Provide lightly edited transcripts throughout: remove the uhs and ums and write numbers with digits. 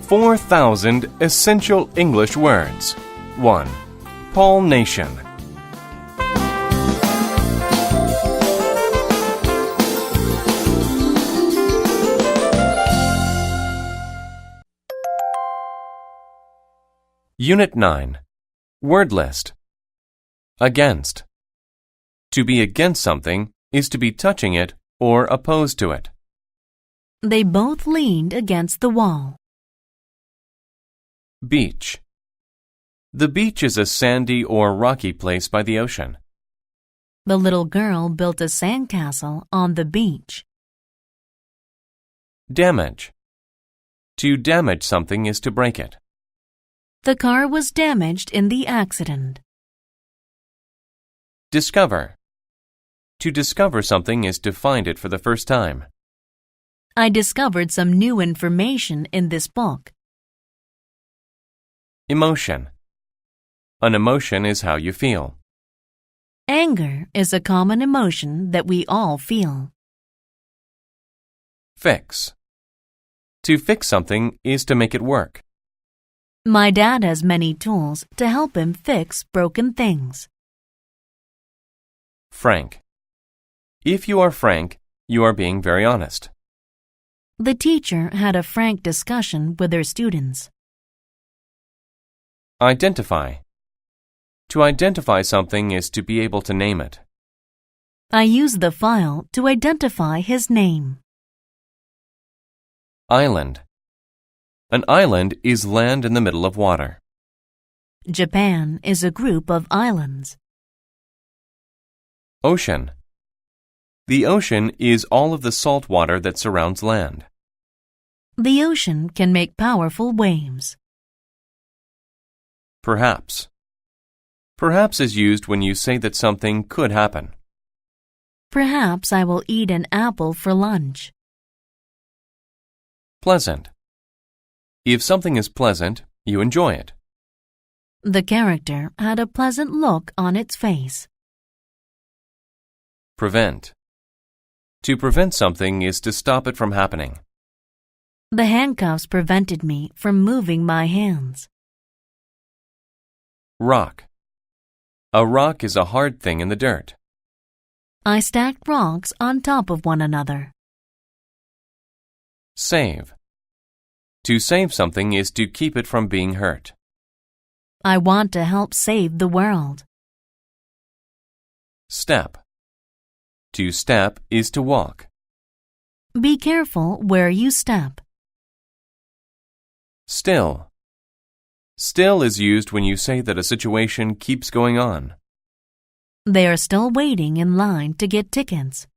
4,000 essential English words. 1. Pollination. Unit 9. Word list. Against. To be against something is to be touching it or opposed to it. They both leaned against the wall. Beach. The beach is a sandy or rocky place by the ocean. The little girl built a sandcastle on the beach. Damage. To damage something is to break it. The car was damaged in the accident. Discover. To discover something is to find it for the first time. I discovered some new information in this book. Emotion. An emotion is how you feel. Anger is a common emotion that we all feel. Fix. To fix something is to make it work. My dad has many tools to help him fix broken things. Frank. If you are frank, you are being very honest. The teacher had a frank discussion with her students. Identify. To identify something is to be able to name it. I used the file to identify his name. Island. An island is land in the middle of water. Japan is a group of islands. Ocean. The ocean is all of the salt water that surrounds land. The ocean can make powerful waves. Perhaps. Perhaps is used when you say that something could happen. Perhaps I will eat an apple for lunch. Pleasant. If something is pleasant, you enjoy it. The character had a pleasant look on its face. Prevent. To prevent something is to stop it from happening. The handcuffs prevented me from moving my hands. Rock. A rock is a hard thing in the dirt. I stacked rocks on top of one another. Save. To save something is to keep it from being hurt. I want to help save the world. Step. To step is to walk. Be careful where you step. Still. Still is used when you say that a situation keeps going on. They are still waiting in line to get tickets.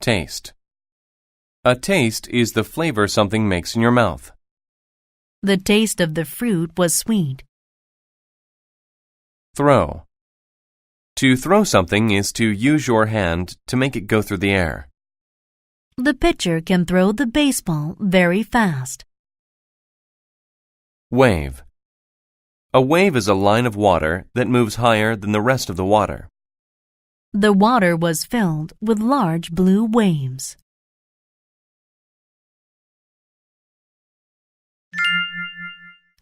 Taste. A taste is the flavor something makes in your mouth. The taste of the fruit was sweet. Throw. To throw something is to use your hand to make it go through the air. The pitcher can throw the baseball very fast. Wave. A wave is a line of water that moves higher than the rest of the water. The water was filled with large blue waves.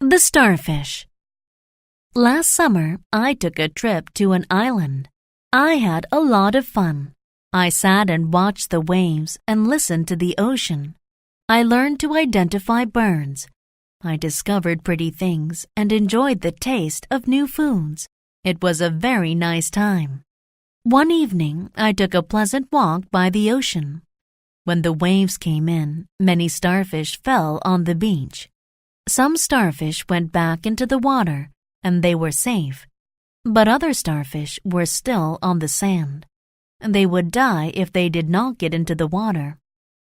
The starfish. Last summer, I took a trip to an island. I had a lot of fun. I sat and watched the waves and listened to the ocean. I learned to identify birds. I discovered pretty things and enjoyed the taste of new foods. It was a very nice time. One evening, I took a pleasant walk by the ocean. When the waves came in, many starfish fell on the beach. Some starfish went back into the water, and they were safe. But other starfish were still on the sand. They would die if they did not get into the water.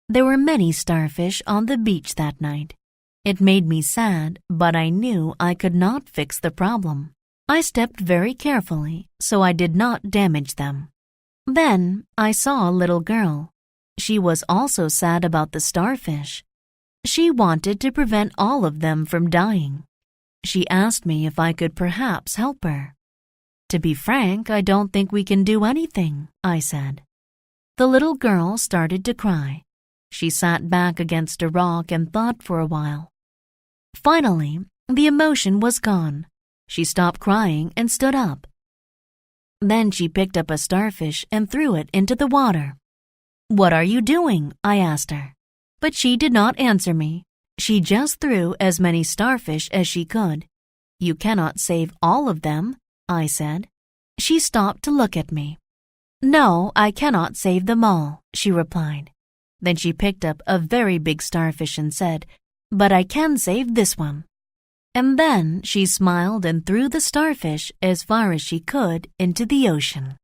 There were many starfish on the beach that night. It made me sad, but I knew I could not fix the problem. I stepped very carefully, so I did not damage them. Then I saw a little girl. She was also sad about the starfish. She wanted to prevent all of them from dying. She asked me if I could perhaps help her. To be frank, I don't think we can do anything, I said. The little girl started to cry. She sat back against a rock and thought for a while. Finally, the emotion was gone. She stopped crying and stood up. Then she picked up a starfish and threw it into the water. "What are you doing?" I asked her. But she did not answer me. She just threw as many starfish as she could. "You cannot save all of them," I said. She stopped to look at me. "No, I cannot save them all," she replied. Then she picked up a very big starfish and said, "But I can save this one." And then she smiled and threw the starfish as far as she could into the ocean.